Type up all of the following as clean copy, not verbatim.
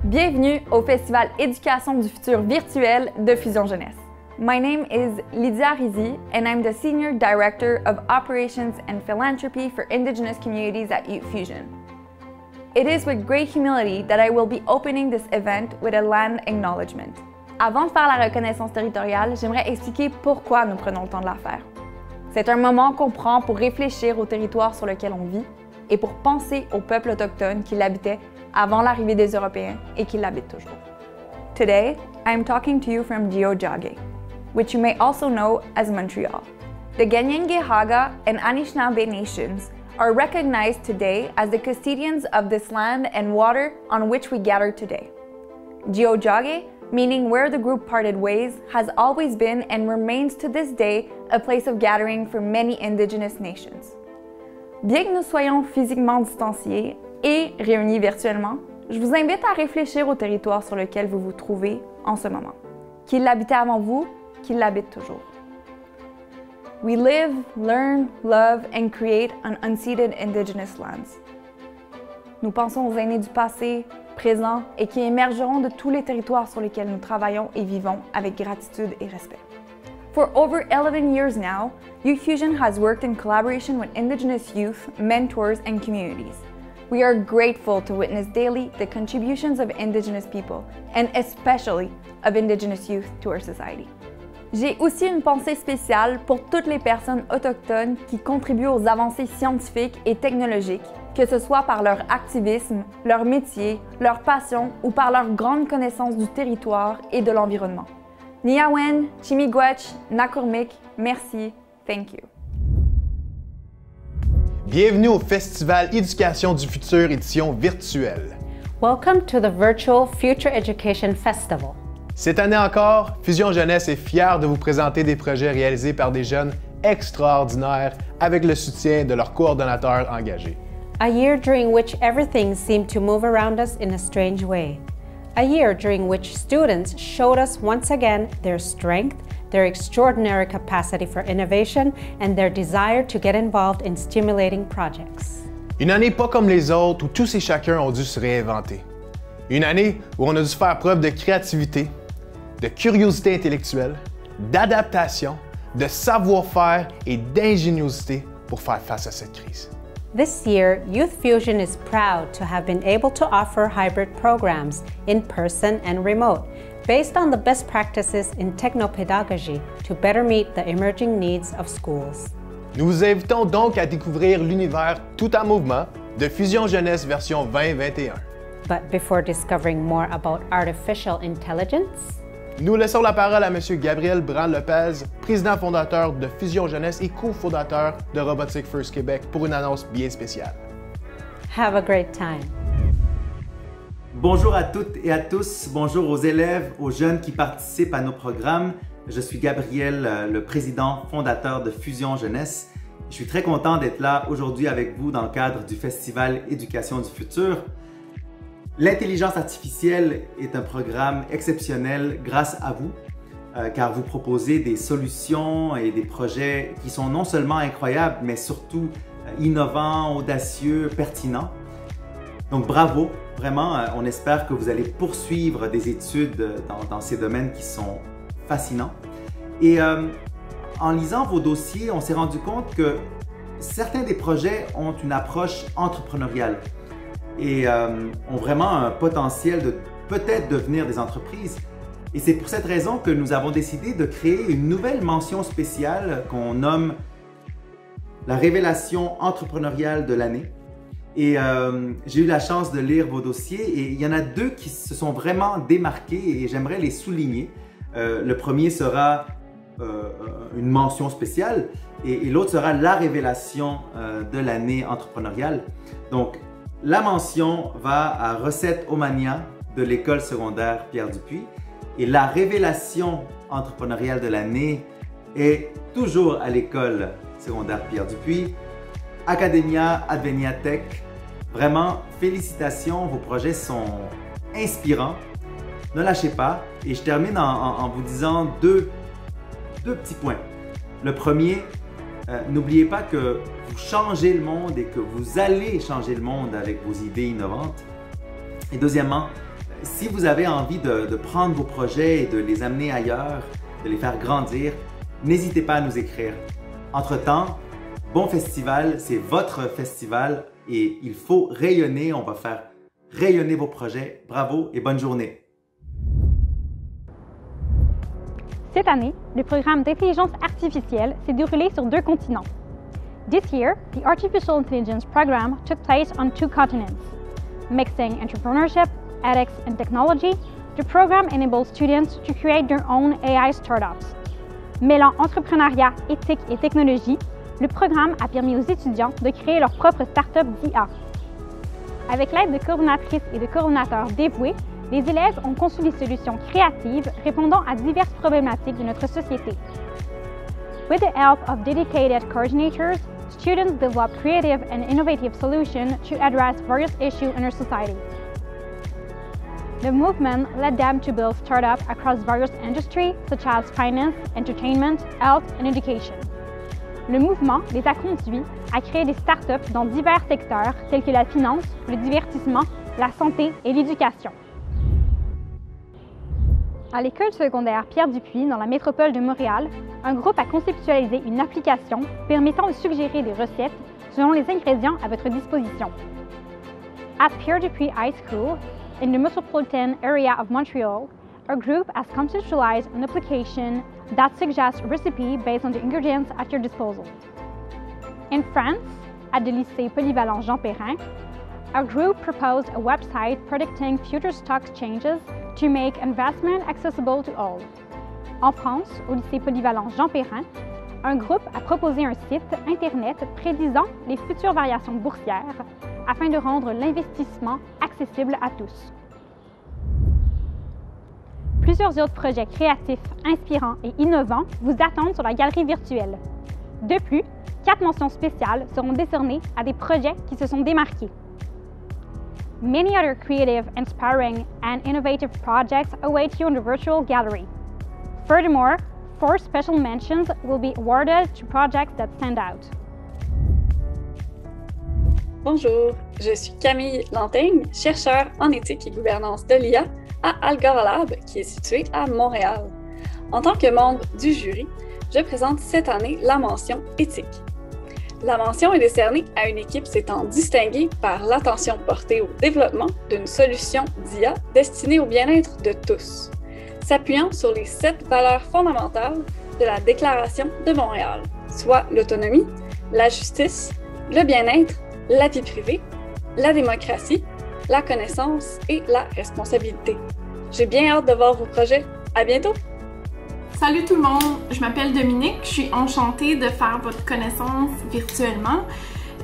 Bienvenue au Festival Éducation du futur virtuel de Fusion Jeunesse. My name is Lydia Rizy and I'm the Senior Director of Operations and Philanthropy for Indigenous Communities at Youth Fusion. It is with great humility that I will be opening this event with a land acknowledgement. Avant de faire la reconnaissance territoriale, j'aimerais expliquer pourquoi nous prenons le temps de la faire. C'est un moment qu'on prend pour réfléchir au territoire sur lequel on vit et pour penser aux peuples autochtones qui l'habitaient avant l'arrivée des Européens et qui l'habitent toujours. Today, I am talking to you from Tiohtià:ke, which you may also know as Montreal. The Kanien'kehá:ka and Anishinaabe nations are recognized today as the custodians of this land and water on which we gather today. Tiohtià:ke, meaning where the group parted ways, has always been and remains to this day a place of gathering for many Indigenous nations. Bien que nous soyons physiquement distanciés et réunis virtuellement, je vous invite à réfléchir au territoire sur lequel vous vous trouvez en ce moment. Qu'il l'habitait avant vous, qu'il l'habite toujours. We live, learn, love and create on unceded Indigenous lands. Nous pensons aux aînés du passé, présent et qui émergeront de tous les territoires sur lesquels nous travaillons et vivons avec gratitude et respect. For over 11 years now, Youth Fusion has worked in collaboration with Indigenous youth, mentors, and communities. We are grateful to witness daily the contributions of Indigenous people, and especially of Indigenous youth to our society. J'ai aussi une pensée spéciale pour toutes les personnes autochtones qui contribuent aux avancées scientifiques et technologiques, que ce soit par leur activisme, leur métier, leur passion ou par leur grande connaissance du territoire et de l'environnement. Niyawen, Chimigwech, Nakurmik, merci, thank you. Bienvenue au Festival Éducation du futur édition virtuelle. Welcome to the virtual Future Education Festival. Cette année encore, Fusion Jeunesse est fière de vous présenter des projets réalisés par des jeunes extraordinaires avec le soutien de leurs coordonnateurs engagés. A year during which everything seemed to move around us in a strange way. A year during which students showed us once again their strength, their extraordinary capacity for innovation, and their desire to get involved in stimulating projects. Une année pas comme les autres où tous et chacun ont dû se réinventer. Une année où on a dû faire preuve de créativité, de curiosité intellectuelle, d'adaptation, de savoir-faire et d'ingéniosité pour faire face à cette crise. This year, Youth Fusion is proud to have been able to offer hybrid programs, in person and remote, based on the best practices in technopedagogy to better meet the emerging needs of schools. Nous vous invitons donc à découvrir l'univers tout en mouvement de Fusion Jeunesse version 2021. But before discovering more about artificial intelligence, nous laissons la parole à M. Gabriel Brand-Lopez, président fondateur de Fusion Jeunesse et cofondateur de Robotic First Québec, pour une annonce bien spéciale. Have a great time. Bonjour à toutes et à tous, bonjour aux élèves, aux jeunes qui participent à nos programmes. Je suis Gabriel, le président fondateur de Fusion Jeunesse. Je suis très content d'être là aujourd'hui avec vous dans le cadre du Festival Éducation du futur. L'intelligence artificielle est un programme exceptionnel grâce à vous, car vous proposez des solutions et des projets qui sont non seulement incroyables, mais surtout innovants, audacieux, pertinents. Donc bravo, vraiment, on espère que vous allez poursuivre des études dans ces domaines qui sont fascinants. Et en lisant vos dossiers, on s'est rendu compte que certains des projets ont une approche entrepreneuriale et ont vraiment un potentiel de peut-être devenir des entreprises. Et c'est pour cette raison que nous avons décidé de créer une nouvelle mention spéciale qu'on nomme la révélation entrepreneuriale de l'année. Et j'ai eu la chance de lire vos dossiers et il y en a deux qui se sont vraiment démarqués et j'aimerais les souligner. Le premier sera une mention spéciale et l'autre sera la révélation de l'année entrepreneuriale. Donc, la mention va à Recette Omania de l'école secondaire Pierre Dupuis et la révélation entrepreneuriale de l'année est toujours à l'école secondaire Pierre Dupuis, Academia Advenia Tech. Vraiment, félicitations, vos projets sont inspirants. Ne lâchez pas et je termine en vous disant deux petits points. Le premier, n'oubliez pas que vous changez le monde et que vous allez changer le monde avec vos idées innovantes. Et deuxièmement, si vous avez envie de prendre vos projets et de les amener ailleurs, de les faire grandir, n'hésitez pas à nous écrire. Entre-temps, bon festival, c'est votre festival et il faut rayonner. On va faire rayonner vos projets. Bravo et bonne journée. Cette année, le programme d'intelligence artificielle s'est déroulé sur 2 continents. This year, the Artificial Intelligence program took place on 2 continents. Mixing entrepreneurship, ethics, and technology, the program enables students to create their own AI startups. Mêlant entrepreneuriat, éthique et technologie, le programme a permis aux étudiants de créer leur propre start-up d'IA. Avec l'aide de coordonnatrices et de coordonnateurs dévoués, les élèves ont conçu des solutions créatives répondant à diverses problématiques de notre société. With the help of dedicated coordinators, students develop creative and innovative solutions to address various issues in our society. The movement led them to build startups across various industries such as finance, entertainment, health, and education. Le mouvement les a conduits à créer des startups dans divers secteurs tels que la finance, le divertissement, la santé et l'éducation. À l'école secondaire Pierre Dupuis, dans la métropole de Montréal, un groupe a conceptualisé une application permettant de suggérer des recettes selon les ingrédients à votre disposition. At Pierre Dupuis High School, in the metropolitan area of Montreal, a group has conceptualized an application that suggests a recipe based on the ingredients at your disposal. In France, at the lycée polyvalent Jean Perrin, a group proposed a website predicting future stock changes to make investment accessible to all. En France, au lycée polyvalent Jean Perrin, un groupe a proposé un site Internet prédisant les futures variations boursières afin de rendre l'investissement accessible à tous. Plusieurs autres projets créatifs, inspirants et innovants vous attendent sur la galerie virtuelle. De plus, 4 mentions spéciales seront décernées à des projets qui se sont démarqués. Many other creative, inspiring, and innovative projects await you in the virtual gallery. Furthermore, 4 special mentions will be awarded to projects that stand out. Bonjour, je suis Camille Lantaigne, chercheure en éthique et gouvernance de l'IA à Algora Lab, qui est situé à Montréal. En tant que membre du jury, je présente cette année la mention éthique. La mention est décernée à une équipe s'étant distinguée par l'attention portée au développement d'une solution d'IA destinée au bien-être de tous, s'appuyant sur les 7 valeurs fondamentales de la Déclaration de Montréal, soit l'autonomie, la justice, le bien-être, la vie privée, la démocratie, la connaissance et la responsabilité. J'ai bien hâte de voir vos projets. À bientôt! Salut tout le monde, je m'appelle Dominique, je suis enchantée de faire votre connaissance virtuellement.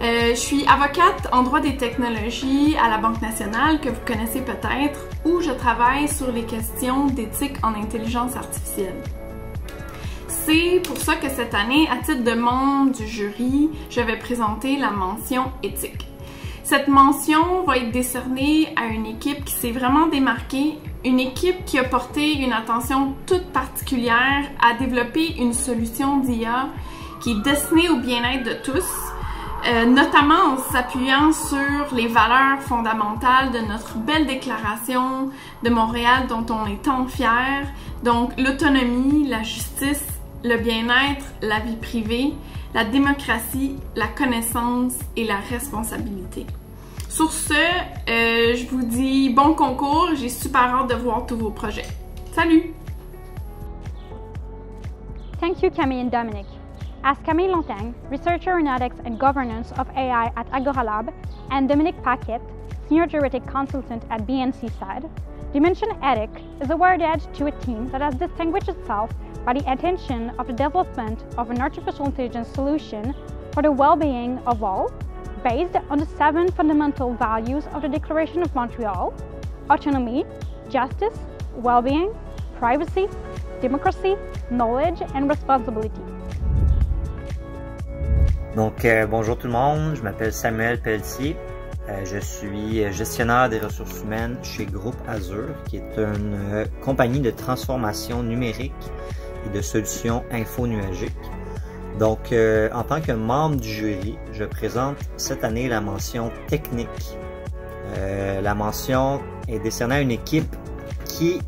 Je suis avocate en droit des technologies à la Banque nationale, que vous connaissez peut-être, où je travaille sur les questions d'éthique en intelligence artificielle. C'est pour ça que cette année, à titre de membre du jury, je vais présenter la mention éthique. Cette mention va être décernée à une équipe qui s'est vraiment démarquée, une équipe qui a porté une attention toute particulière à développer une solution d'IA qui est destinée au bien-être de tous, notamment en s'appuyant sur les valeurs fondamentales de notre belle déclaration de Montréal dont on est tant fiers, donc l'autonomie, la justice, le bien-être, la vie privée, la démocratie, la connaissance et la responsabilité. Sur ce, je vous dis bon concours, j'ai super hâte de voir tous vos projets. Salut! Thank you, Camille and Dominic. As Camille Lantaigne, researcher in ethics and governance of AI at Agora Lab, and Dominic Paquet, senior juridic consultant at BNC said, Dimension Ethic is awarded to a team that has distinguished itself by the attention of the development of an artificial intelligence solution for the well-being of all, based on the 7 fundamental values of the Declaration of Montreal: autonomy, justice, well-being, privacy, democracy, knowledge, and responsibility. Donc, bonjour tout le monde, je m'appelle Samuel Pelletier. Je suis gestionnaire des ressources humaines chez Groupe Azure, qui est une compagnie de transformation numérique et de solutions info-nuagiques. Donc, en tant que membre du jury, je présente cette année la mention technique. La mention est décerné à une équipe qui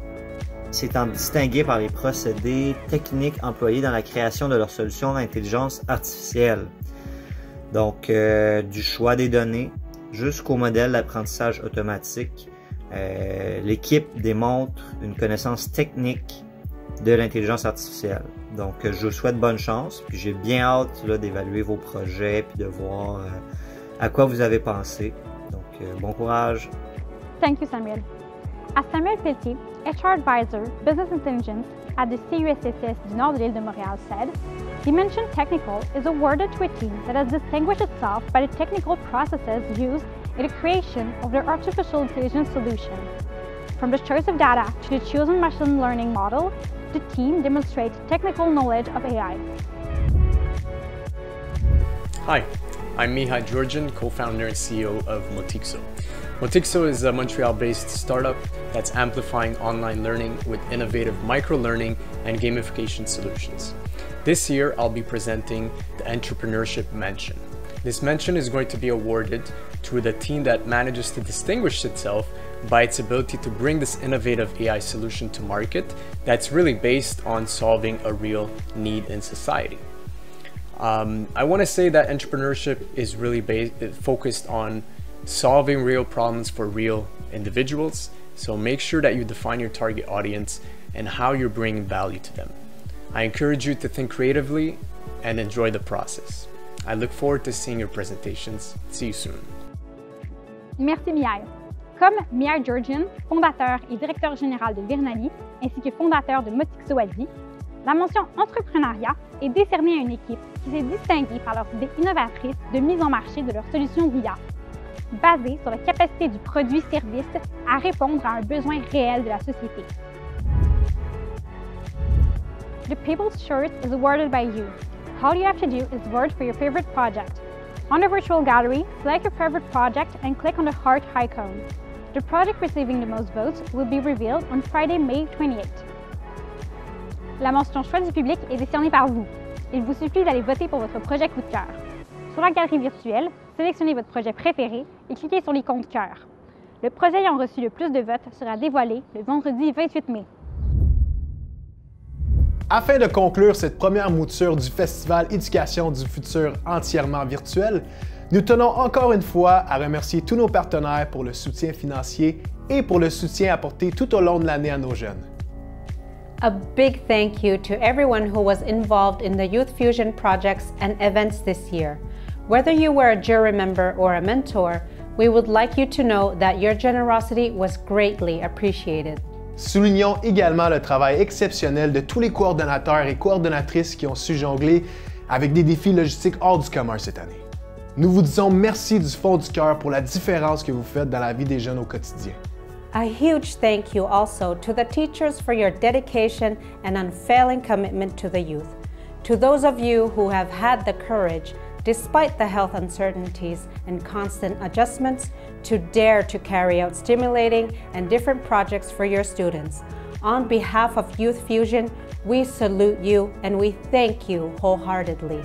s'étant distinguée par les procédés techniques employés dans la création de leurs solutions d'intelligence artificielle. Donc, du choix des données jusqu'au modèle d'apprentissage automatique, l'équipe démontre une connaissance technique de l'intelligence artificielle. Donc, je vous souhaite bonne chance, puis j'ai bien hâte d'évaluer vos projets puis de voir à quoi vous avez pensé. Donc, bon courage! Thank you, Samuel. As Samuel Pelletier, HR Advisor, Business Intelligence at the CUSSS du Nord de l'île de Montréal said, Dimension Technical is awarded to a team that has distinguished itself by the technical processes used in the creation of their artificial intelligence solution. From the choice of data to the chosen machine learning model, the team demonstrates technical knowledge of AI. Hi, I'm Mihai Georgian, co-founder and CEO of Motixo. Motixo is a Montreal-based startup that's amplifying online learning with innovative micro-learning and gamification solutions. This year, I'll be presenting the Entrepreneurship Mention. This mention is going to be awarded to the team that manages to distinguish itself by its ability to bring this innovative AI solution to market that's really based on solving a real need in society. I want to say that entrepreneurship is really focused on solving real problems for real individuals. So make sure that you define your target audience and how you're bringing value to them. I encourage you to think creatively and enjoy the process. I look forward to seeing your presentations. See you soon. Merci Mihai. Comme Mihai Georgian, fondateur et directeur général de Virnali, ainsi que fondateur de Motixo a dit, la mention entrepreneuriat est décernée à une équipe qui s'est distinguée par leurs idées innovatrices de mise en marché de leurs solutions d'IA, basées sur la capacité du produit-service à répondre à un besoin réel de la société. The People's Shirt is awarded by you. All you have to do is vote for your favorite project. On the virtual gallery, select your favorite project and click on the heart icon. The project receiving the most votes will be revealed on Friday, May 28th. La mention choix du public est décernée par vous. Il vous suffit d'aller voter pour votre projet coup de cœur. Sur la galerie virtuelle, sélectionnez votre projet préféré et cliquez sur l'icône cœur. Le projet ayant reçu le plus de votes sera dévoilé le vendredi 28 mai. Afin de conclure cette première mouture du Festival Éducation du futur entièrement virtuel, nous tenons encore une fois à remercier tous nos partenaires pour le soutien financier et pour le soutien apporté tout au long de l'année à nos jeunes. A big thank you to everyone who was involved in the Youth Fusion projects and events this year. Whether you were a jury member or a mentor, we would like you to know that your generosity was greatly appreciated. Soulignons également le travail exceptionnel de tous les coordonnateurs et coordonnatrices qui ont su jongler avec des défis logistiques hors du commun cette année. Nous vous disons merci du fond du cœur pour la différence que vous faites dans la vie des jeunes au quotidien. A huge thank you also to the teachers for your dedication and unfailing commitment to the youth. To those of you who have had the courage, despite the health uncertainties and constant adjustments, to dare to carry out stimulating and different projects for your students. On behalf of Youth Fusion, we salute you and we thank you wholeheartedly.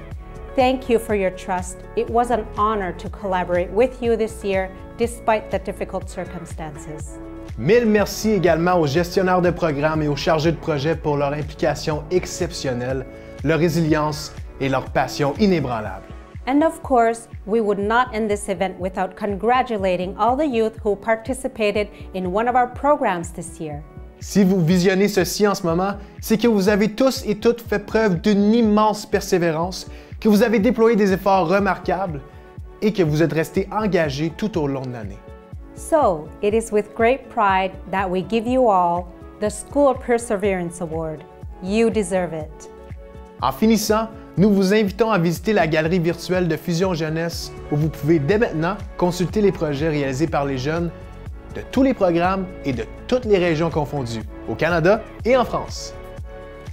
Thank you for your trust. It was an honor to collaborate with you this year, despite the difficult circumstances. Mille merci également aux gestionnaires de programmes et aux chargés de projet pour leur implication exceptionnelle, leur résilience et leur passion inébranlable. And of course, we would not end this event without congratulating all the youth who participated in one of our programs this year. Si vous visionnez ceci en ce moment, c'est que vous avez tous et toutes fait preuve d'une immense persévérance, que vous avez déployé des efforts remarquables et que vous êtes restés engagés tout au long de l'année. So, it is with great pride that we give you all the School of Perseverance Award. You deserve it. En finissant, nous vous invitons à visiter la galerie virtuelle de Fusion Jeunesse où vous pouvez dès maintenant consulter les projets réalisés par les jeunes de tous les programmes et de toutes les régions confondues, au Canada et en France.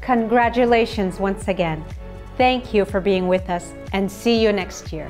Congratulations once again. Thank you for being with us and see you next year.